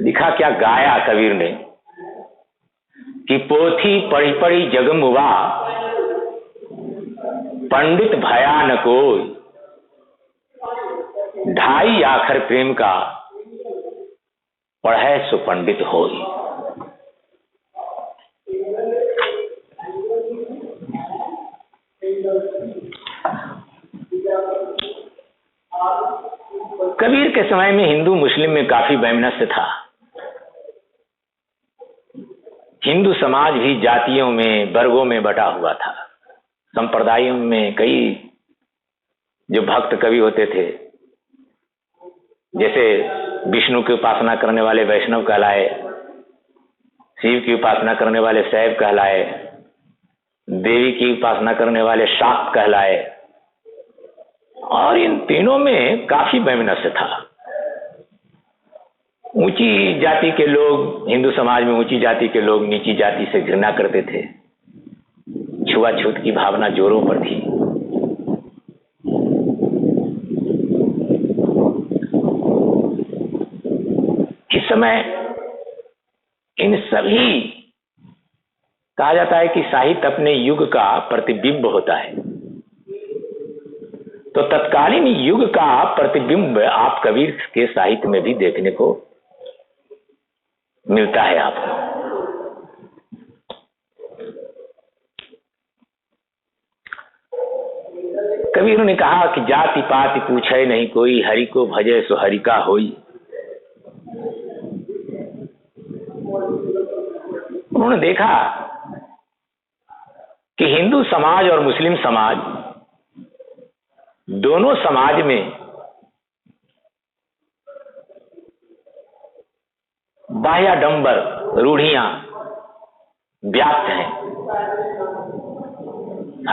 लिखा क्या, गाया कबीर ने कि पोथी पढ़ी पढ़ी जग मुआ, पंडित भया न कोई, ढाई आखर प्रेम का, पढ़े सो पंडित होई। कबीर के समय में हिंदू मुस्लिम में काफी वैमनस्य था। हिंदू समाज भी जातियों में, वर्गों में बटा हुआ था। संप्रदायों में कई जो भक्त कवि होते थे, जैसे विष्णु की उपासना करने वाले वैष्णव कहलाए, शिव की उपासना करने वाले शैव कहलाए, देवी की उपासना करने वाले शाक्त कहलाए, और इन तीनों में काफी वैमनस्य था। ऊंची जाति के लोग, हिंदू समाज में ऊंची जाति के लोग नीची जाति से घृणा करते थे। छुआछूत की भावना जोरों पर थी। इस समय इन सभी, कहा जाता है कि साहित्य अपने युग का प्रतिबिंब होता है, तो तत्कालीन युग का प्रतिबिंब आप कबीर के साहित्य में भी देखने को मिलता है आपको। कबीर ने कहा कि जाति पाति पूछे नहीं कोई, हरि को भजे सो हरि का होई। उन्होंने देखा कि हिंदू समाज और मुस्लिम समाज, दोनों समाज में बाह्याडंबर रूढ़ियां व्याप्त हैं,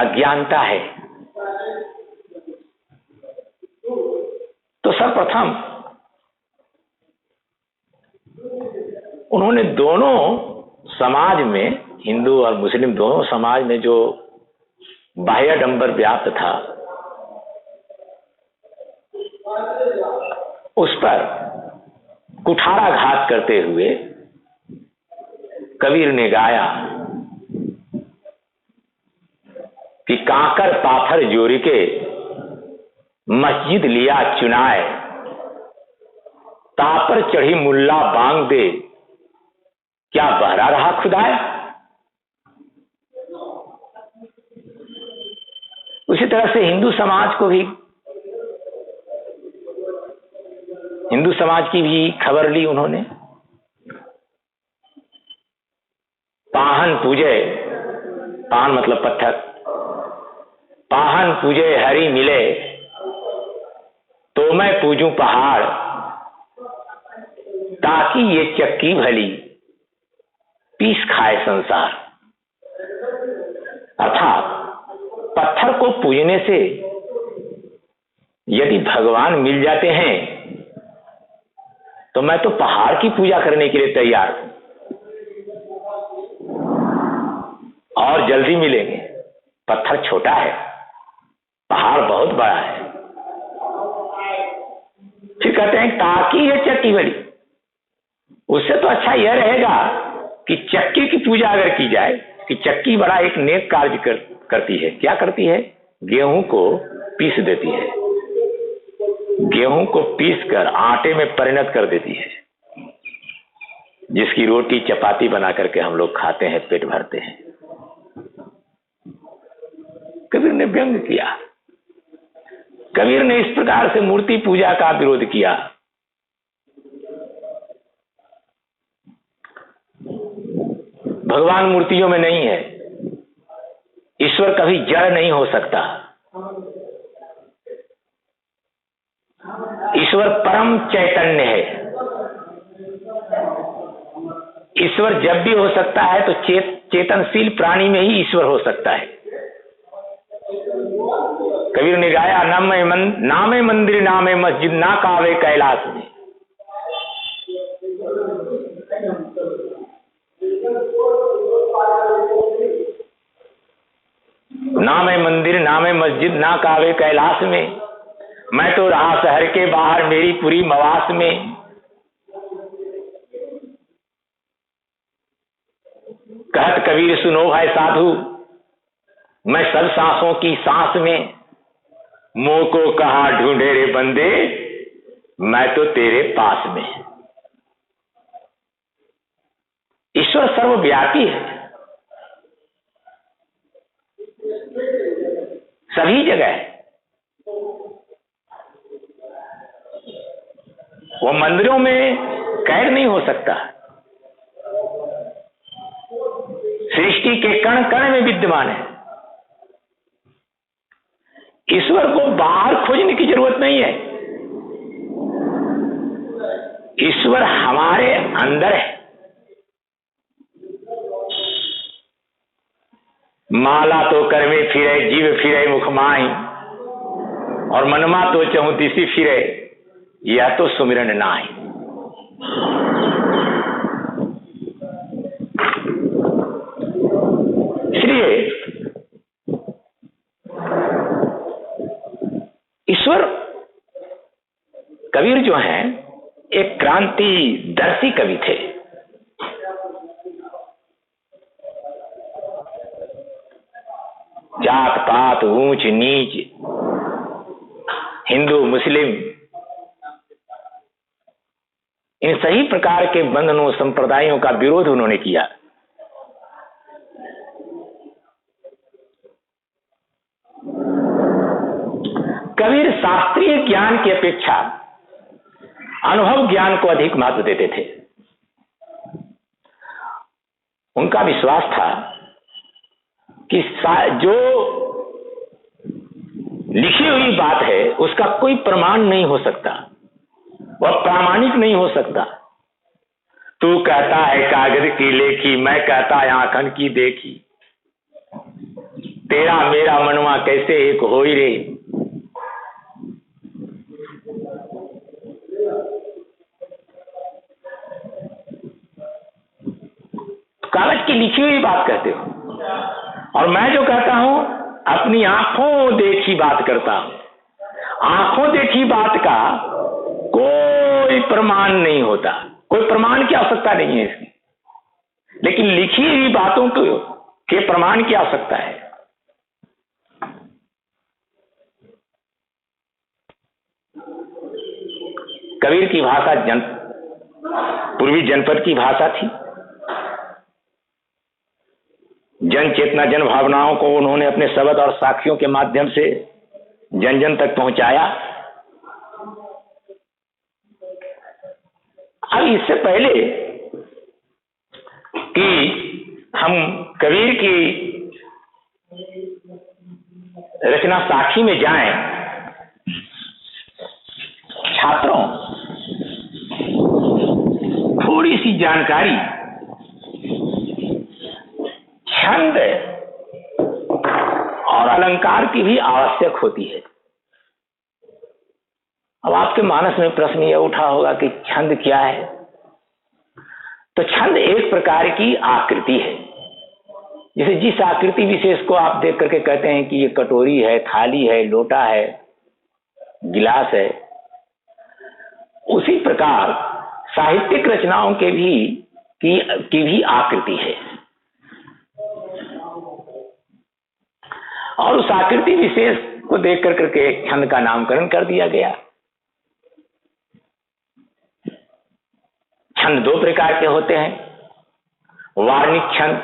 अज्ञानता है। तो सर्वप्रथम उन्होंने दोनों समाज में, हिंदू और मुस्लिम दोनों समाज में जो बाह्याडंबर व्याप्त था, उस पर कुठाराघात करते हुए कबीर ने गाया कि काकर पाथर जोरी के, मस्जिद लिया चुनाए, तापर चढ़ी मुल्ला बांग दे, क्या बहरा रहा खुदाए। उसी तरह से हिंदू समाज को भी, हिंदू समाज की भी खबर ली उन्होंने। पाहन पूजे, पाहन मतलब पत्थर, पाहन पूजे हरि मिले, तो मैं पूजूं पहाड़, ताकि ये चक्की भली पीस खाए संसार। अर्थात पत्थर को पूजने से यदि भगवान मिल जाते हैं तो मैं तो पहाड़ की पूजा करने के लिए तैयार हूं, और जल्दी मिलेंगे। पत्थर छोटा है, पहाड़ बहुत बड़ा है। फिर कहते हैं ताकि ये चक्की बड़ी, उससे तो अच्छा यह रहेगा कि चक्की की पूजा अगर की जाए, कि चक्की बड़ा एक नेक कार्य करती है। क्या करती है? गेहूं को पीस देती है, गेहूं को पीस कर आटे में परिणत कर देती है, जिसकी रोटी चपाती बना करके हम लोग खाते हैं, पेट भरते हैं। कबीर ने व्यंग किया, कबीर ने इस प्रकार से मूर्ति पूजा का विरोध किया। भगवान मूर्तियों में नहीं है, ईश्वर कभी जड़ नहीं हो सकता। ईश्वर परम चैतन्य है। ईश्वर जब भी हो सकता है तो चेतनशील प्राणी में ही ईश्वर हो सकता है। कबीर ने गाया, नामे मंदिर नामे मस्जिद, ना कावे कैलाश में। नामे मंदिर नामे मस्जिद, ना कावे कैलाश में। मैं तो रहा शहर के बाहर, मेरी पूरी मवास में। कहत कबीर सुनो भाई साधु, मैं सब सांसों की सांस में मोह को कहां ढूंढे रे बंदे, मैं तो तेरे पास में। ईश्वर सर्वव्यापी है, सभी जगह है। वो मंदिरों में कैद नहीं हो सकता, सृष्टि के कण कण में विद्यमान है। ईश्वर को बाहर खोजने की जरूरत नहीं है, ईश्वर हमारे अंदर है। माला तो कर में फिरे जीव फिरे मुख माही, और मनमा तो चहु दिसी फिरे यह तो सुमिरन नाहि। इसलिए ईश्वर कबीर जो हैं एक क्रांतिदर्शी कवि थे। जात पात ऊंच नीच, हिंदू मुस्लिम, इन सही प्रकार के बंधनों संप्रदायों का विरोध उन्होंने किया। कबीर शास्त्रीय ज्ञान की अपेक्षा अनुभव ज्ञान को अधिक महत्व देते थे। उनका विश्वास था कि जो लिखी हुई बात है उसका कोई प्रमाण नहीं हो सकता, वह प्रामाणिक नहीं हो सकता। तू कहता है कागज की लेखी, मैं कहता है आंखन की देखी, तेरा मेरा मनवा कैसे एक होई रे। कागज की लिखी हुई बात कहते हो, और मैं जो कहता हूं अपनी आंखों देखी बात करता हूं। आंखों देखी बात का कोई प्रमाण नहीं होता, कोई प्रमाण की आवश्यकता नहीं है इसकी, लेकिन लिखी हुई बातों के प्रमाण की आवश्यकता है। कबीर की भाषा पूर्वी जनपद की भाषा थी। जन चेतना जन भावनाओं को उन्होंने अपने शब्द और साखियों के माध्यम से जन जन तक पहुंचाया। अब इससे पहले कि हम कबीर की रचना साखी में जाएं, छात्रों थोड़ी सी जानकारी छंद और अलंकार की भी आवश्यक होती है। अब आपके मानस में प्रश्न यह उठा होगा कि छंद क्या है। तो छंद एक प्रकार की आकृति है, जैसे जिस आकृति विशेष को आप देख करके कहते हैं कि ये कटोरी है, थाली है, लोटा है, गिलास है, उसी प्रकार साहित्यिक रचनाओं के की भी आकृति है, और उस आकृति विशेष को देख करके एक छंद का नामकरण कर दिया गया। छंद दो प्रकार के होते हैं, वार्णिक छंद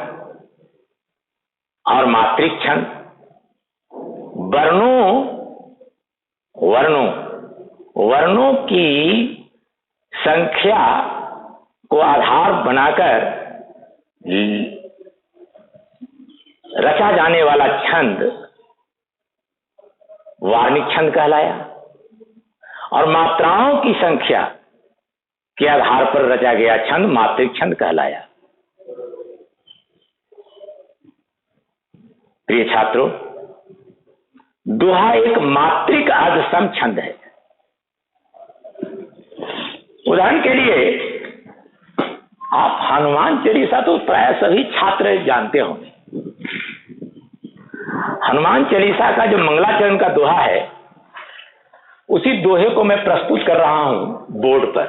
और मात्रिक छंद। वर्णों की संख्या को आधार बनाकर रचा जाने वाला छंद वार्णिक छंद कहलाया, और मात्राओं की संख्या के आधार पर रचा गया छंद मात्रिक छंद कहलाया। प्रिय छात्रों, दोहा एक मात्रिक अर्धसम छंद है। उदाहरण के लिए आप हनुमान चालीसा तो प्राय सभी छात्र जानते होंगे। हनुमान चालीसा का जो मंगलाचरण का दोहा है, उसी दोहे को मैं प्रस्तुत कर रहा हूं बोर्ड पर।